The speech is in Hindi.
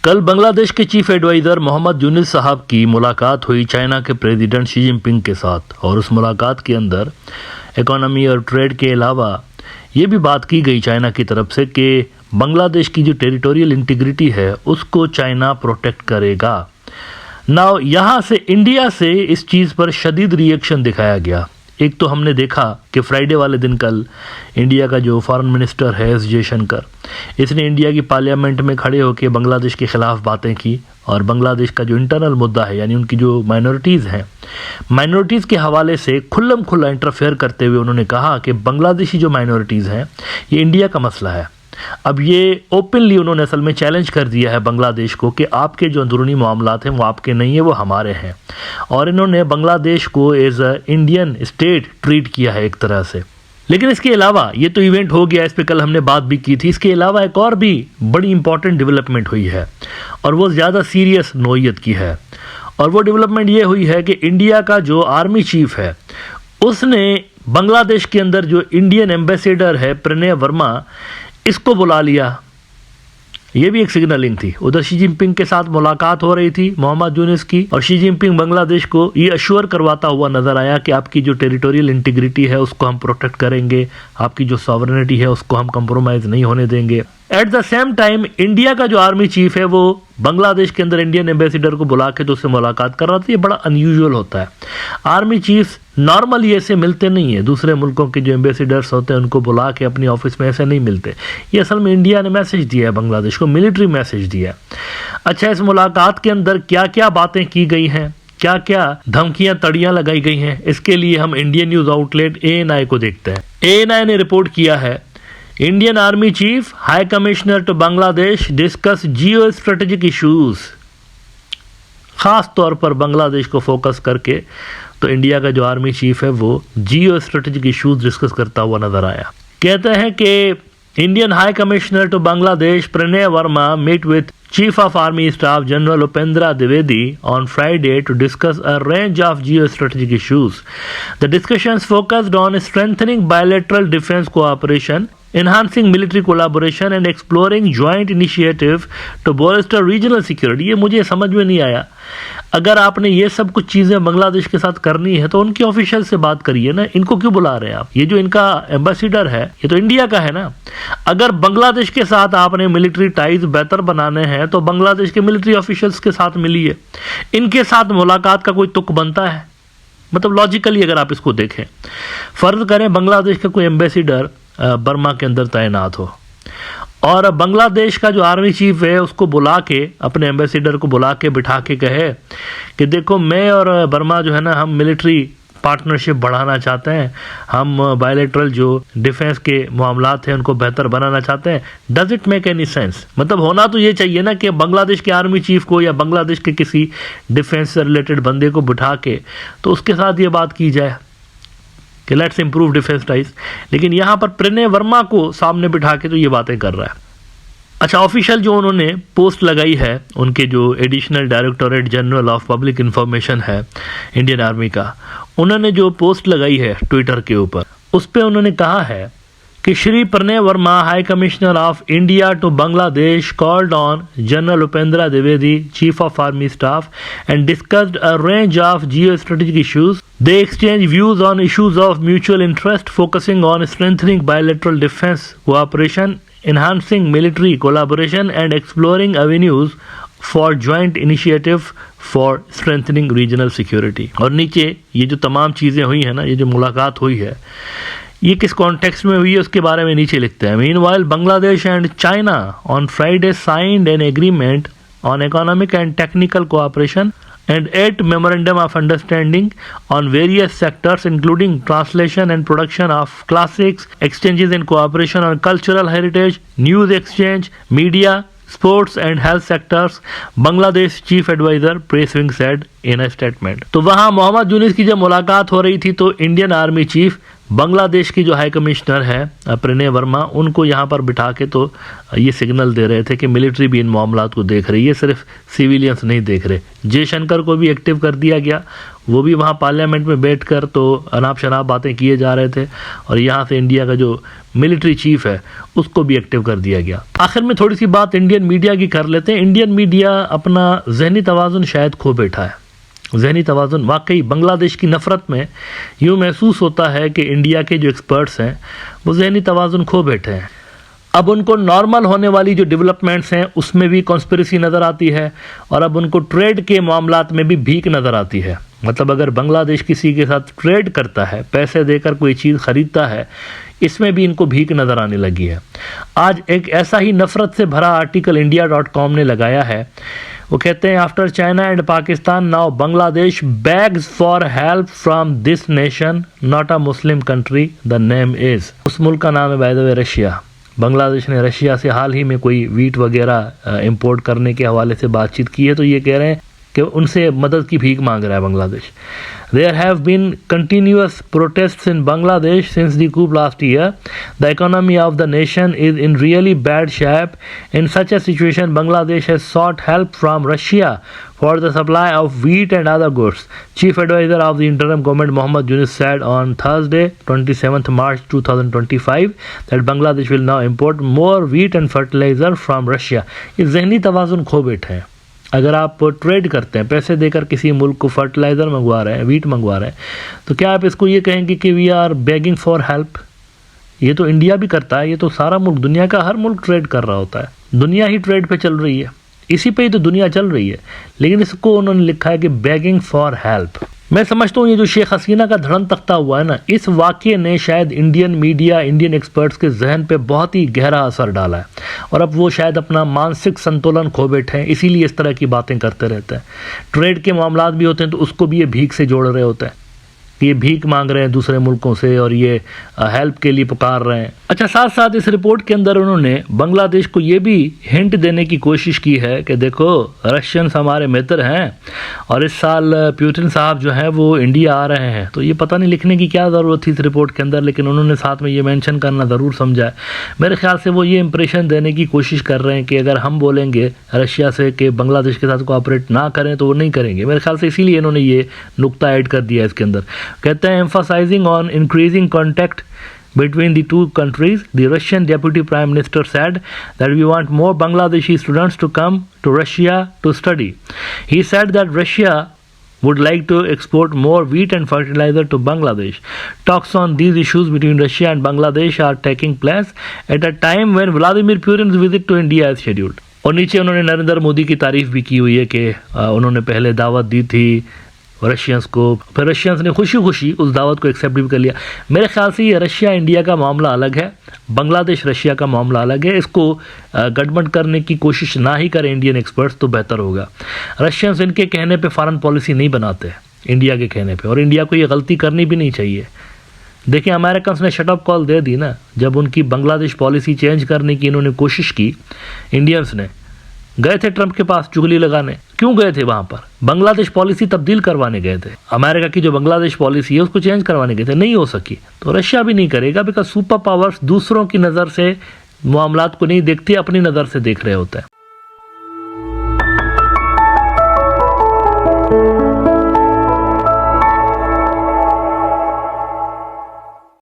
कल बांग्लादेश के चीफ एडवाइजर मोहम्मद यूनिस साहब की मुलाकात हुई चाइना के प्रेसिडेंट शी जिनपिंग के साथ, और उस मुलाकात के अंदर इकोनॉमी और ट्रेड के अलावा ये भी बात की गई चाइना की तरफ से कि बांग्लादेश की जो टेरिटोरियल इंटीग्रिटी है उसको चाइना प्रोटेक्ट करेगा। नाउ यहाँ से इंडिया से इस चीज़ पर शदीद रिएक्शन दिखाया गया। एक तो हमने देखा कि फ्राइडे वाले दिन कल इंडिया का जो फॉरेन मिनिस्टर है एस जयशंकर, इसने इंडिया की पार्लियामेंट में खड़े होकर बांग्लादेश के ख़िलाफ़ बातें की और बांग्लादेश का जो इंटरनल मुद्दा है यानी उनकी जो माइनॉरिटीज़ हैं, माइनॉरिटीज़ के हवाले से खुल्लम खुल्ला इंटरफेयर करते हुए उन्होंने कहा कि बांग्लादेशी जो माइनॉरिटीज़ हैं ये इंडिया का मसला है। अब ये ओपनली उन्होंने असल में चैलेंज कर दिया है बांग्लादेश को कि आपके जो अंदरूनी मामलात हैं वो आपके नहीं है, वो हमारे हैं, और इन्होंने बांग्लादेश को as a Indian state treat किया है एक तरह से। लेकिन इसके अलावा ये तो इवेंट हो गया, इस पर कल हमने बात भी की थी। इसके अलावा एक और भी बड़ी इंपॉर्टेंट डेवलपमेंट हुई है और वो ज़्यादा सीरियस नोयत की है, और वो डेवलपमेंट ये हुई है कि इंडिया का जो आर्मी चीफ है उसने बांग्लादेश के अंदर जो इंडियन एम्बेसडर है प्रणय वर्मा, इसको बुला लिया। ये भी एक सिग्नलिंग थी। उधर शी जिनपिंग के साथ मुलाकात हो रही थी मोहम्मद यूनिस की, और शी जिनपिंग बांग्लादेश को ये अश्योर करवाता हुआ नजर आया कि आपकी जो टेरिटोरियल इंटीग्रिटी है उसको हम प्रोटेक्ट करेंगे, आपकी जो सॉवरेनिटी है उसको हम कंप्रोमाइज नहीं होने देंगे। At the same time India का जो आर्मी चीफ है वो बांग्लादेश के अंदर इंडियन एम्बेसडर को बुला के तो उससे मुलाकात कर रहा था। ये बड़ा अनयूजुअल होता है। आर्मी चीफ नॉर्मली ऐसे मिलते नहीं है, दूसरे मुल्कों के जो एम्बेसडर्स होते हैं उनको बुला के अपनी ऑफिस में ऐसे नहीं मिलते। ये असल में इंडिया ने मैसेज दिया है बांग्लादेश को, मिलिट्री मैसेज दिया है। अच्छा, इस मुलाकात के अंदर क्या क्या बातें की गई हैं, क्या क्या धमकियां तड़ियां लगाई गई हैं, इसके लिए हम इंडियन न्यूज आउटलेट ANI को देखते हैं। ANI ने रिपोर्ट किया है, Indian army chief high commissioner to Bangladesh discuss geo strategic issues. खास तौर पर बांग्लादेश को फोकस करके तो इंडिया का जो आर्मी चीफ है वो जियो स्ट्रेटेजिक इशूज डिस्कस करता हुआ नजर आया। कहते हैं कि Indian high commissioner to Bangladesh Pranay Verma meet with Chief of Army Staff General Upendra Dwivedi on Friday to discuss a range of geostrategic issues. The discussions focused on strengthening bilateral defense cooperation, enhancing military collaboration and exploring joint initiative to bolster regional security. ये मुझे समझ में नहीं आया। अगर आपने ये सब कुछ चीज़ें बांग्लादेश के साथ करनी है तो उनके ऑफिशियल से बात करिए ना, इनको क्यों बुला रहे हैं आप? ये जो इनका एम्बेसडर है ये तो इंडिया का है ना। अगर बांग्लादेश के साथ आपने मिलिट्री टाइज बेहतर बनाने हैं तो बांग्लादेश के मिलिट्री ऑफिशियल्स के साथ मिलिए। इनके साथ मुलाकात का कोई तुक बनता है? मतलब लॉजिकली अगर आप इसको देखें, फर्ज करें बांग्लादेश का कोई एम्बेसडर बर्मा के अंदर तैनात हो और बांग्लादेश का जो आर्मी चीफ है उसको बुला के, अपने एम्बेसडर को बुला के बिठा के कहे कि देखो मैं और बर्मा जो है ना, हम मिलिट्री पार्टनरशिप बढ़ाना चाहते हैं, हम बायलैटरल जो डिफेंस के मामलात हैं उनको बेहतर बनाना चाहते हैं। Does it make any sense? मतलब होना तो ये चाहिए ना कि बांग्लादेश के आर्मी चीफ को या बांग्लादेश के किसी डिफेंस से रिलेटेड बंदे को बिठा के तो उसके साथ ये बात की जाए कि लेट्स इंप्रूव डिफेंस टाइज। लेकिन यहाँ पर प्रणय वर्मा को सामने बिठा के तो ये बातें कर रहा है। अच्छा, ऑफिशियल जो उन्होंने पोस्ट लगाई है, उनके जो additional directorate general of public information है इंडियन आर्मी का, उन्होंने जो पोस्ट लगाई है ट्विटर के ऊपर, उस पर उन्होंने कहा है कि Shri Pranay Verma high commissioner of India to Bangladesh called on general Upendra Dwivedi chief of army staff and discussed a range of geo strategic issues. They exchange views on issues of mutual interest, focusing on strengthening bilateral defense cooperation, enhancing military collaboration, and exploring avenues for joint initiative for strengthening regional security. और नीचे ये जो तमाम चीज़ें हुई हैं ना, ये जो मुलाकात हुई है, ये किस कॉन्टेक्स्ट में हुई है उसके बारे में नीचे लिखते हैं। Meanwhile, Bangladesh and China on Friday signed an agreement on economic and technical cooperation and 8 memorandum of understanding on various sectors including translation and production of classics, exchanges in cooperation on cultural heritage, news exchange, media, sports and health sectors, Bangladesh Chief Advisor Press Wing said in a statement. तो वहाँ मोहम्मद यूनिस की जब मुलाकात हो रही थी तो इंडियन आर्मी चीफ बांग्लादेश की जो हाई कमिश्नर है प्रणय वर्मा, उनको यहाँ पर बिठा के तो ये सिग्नल दे रहे थे कि मिलिट्री भी इन मामलात को देख रही है, सिर्फ सिविलियंस नहीं देख रहे। जयशंकर को भी एक्टिव कर दिया गया, वो भी वहाँ पार्लियामेंट में बैठकर तो अनाप शनाप बातें किए जा रहे थे, और यहाँ से इंडिया का जो मिलिट्री चीफ है उसको भी एक्टिव कर दिया गया। आखिर में थोड़ी सी बात इंडियन मीडिया की कर लेते हैं। इंडियन मीडिया अपना जहनी तवाज़ुन शायद खो बैठा है। जहनी तवाज़ुन वाकई बांग्लादेश की नफ़रत में यूँ महसूस होता है कि इंडिया के जो एक्सपर्ट्स हैं वो जहनी तवाज़ुन खो बैठे हैं। अब उनको नॉर्मल होने वाली जो डेवलपमेंट्स हैं उसमें भी कॉन्स्पिरेसी नज़र आती है, और अब उनको ट्रेड के मामलात में भी भीख नज़र आती है। मतलब अगर बांग्लादेश किसी के साथ ट्रेड करता है, पैसे देकर कोई चीज़ ख़रीदता है, इसमें भी इनको भीख नज़र आने लगी है। आज एक ऐसा ही नफ़रत से भरा आर्टिकल India.com ने लगाया है। वो कहते हैं, after China and Pakistan now Bangladesh bags for help from this nation not a Muslim country, the name is. उस मुल्क का नाम है by the way Russia. Bangladesh ने रशिया से हाल ही में कोई वीट वगैरह इंपोर्ट करने के हवाले से बातचीत की है, तो ये कह रहे हैं कि उनसे मदद की भीख मांग रहा है Bangladesh. There have been continuous protests in Bangladesh since the coup last year. The economy of the nation is in really bad shape. In such a situation, Bangladesh has sought help from Russia for the supply of wheat and other goods. Chief advisor of the interim government Mohammad Yunus said on Thursday, 27th March 2025, that Bangladesh will now import more wheat and fertilizer from Russia. ये ज़हनी तवाज़ुन खो बैठे हैं। अगर आप ट्रेड करते हैं, पैसे देकर किसी मुल्क को फर्टिलाइज़र मंगवा रहे हैं, वीट मंगवा रहे हैं, तो क्या आप इसको ये कहेंगे कि we are begging for help? ये तो इंडिया भी करता है, ये तो सारा मुल्क, दुनिया का हर मुल्क ट्रेड कर रहा होता है। दुनिया ही ट्रेड पे चल रही है, इसी पे ही तो दुनिया चल रही है, लेकिन इसको उन्होंने लिखा है कि बेगिंग फॉर हेल्प। मैं समझता हूँ ये जो शेख हसीना का धड़न तख्ता हुआ है ना, इस वाक़ये ने शायद इंडियन मीडिया, इंडियन एक्सपर्ट्स के जहन पे बहुत ही गहरा असर डाला है, और अब वो शायद अपना मानसिक संतुलन खो बैठे हैं, इसीलिए इस तरह की बातें करते रहते हैं। ट्रेड के मामलात भी होते हैं तो उसको भी ये भीख से जोड़ रहे होते हैं, ये भीख मांग रहे हैं दूसरे मुल्कों से और ये हेल्प के लिए पुकार रहे हैं। अच्छा, साथ साथ इस रिपोर्ट के अंदर उन्होंने बांग्लादेश को ये भी हिंट देने की कोशिश की है कि देखो, रशियंस हमारे मित्र हैं और इस साल पुतिन साहब जो हैं वो इंडिया आ रहे हैं। तो ये पता नहीं लिखने की क्या ज़रूरत थी इस रिपोर्ट के अंदर, लेकिन उन्होंने साथ में ये मेंशन करना ज़रूर समझा है। मेरे ख्याल से वो ये इंप्रेशन देने की कोशिश कर रहे हैं कि अगर हम बोलेंगे रशिया से कि बांग्लादेश के साथ कोऑपरेट ना करें तो वो नहीं करेंगे। मेरे ख्याल से इसीलिए इन्होंने ये नुक्ता ऐड कर दिया इसके अंदर। कहते हैं, emphasizing on increasing contact between the two countries, the Russian deputy prime minister said that we want more Bangladeshi students to come to Russia to study. He said that Russia would like to export more wheat and fertilizer to Bangladesh. Talks on these issues between Russia and Bangladesh are taking place at a time when Vladimir Putin's visit to India is scheduled. और नीचे उन्होंने नरेंद्र मोदी की तारीफ भी की हुई है कि उन्होंने पहले दावत दी थी रशियंस को, फिर रशियंस ने खुशी खुशी उस दावत को एक्सेप्ट भी कर लिया। मेरे ख्याल से ये रशिया इंडिया का मामला अलग है, बांग्लादेश रशिया का मामला अलग है। इसको गठबंध करने की कोशिश ना ही करें इंडियन एक्सपर्ट्स तो बेहतर होगा। रशियंस इनके कहने पे फॉरेन पॉलिसी नहीं बनाते इंडिया के कहने पे, और इंडिया को ये गलती करनी भी नहीं चाहिए। देखिए, अमेरिकन्स ने शट अप कॉल दे दी ना, जब उनकी बांग्लादेश पॉलिसी चेंज करने की इन्होंने कोशिश की। इंडियंस ने गए थे ट्रंप के पास चुगली लगाने। क्यों गए थे वहां पर? बांग्लादेश पॉलिसी तब्दील करवाने गए थे। अमेरिका की जो बांग्लादेश पॉलिसी है उसको चेंज करवाने गए थे, नहीं हो सकी। तो रशिया भी नहीं करेगा, बिकॉज सुपर पावर्स दूसरों की नज़र से मामलात को नहीं देखती, अपनी नज़र से देख रहे होते हैं।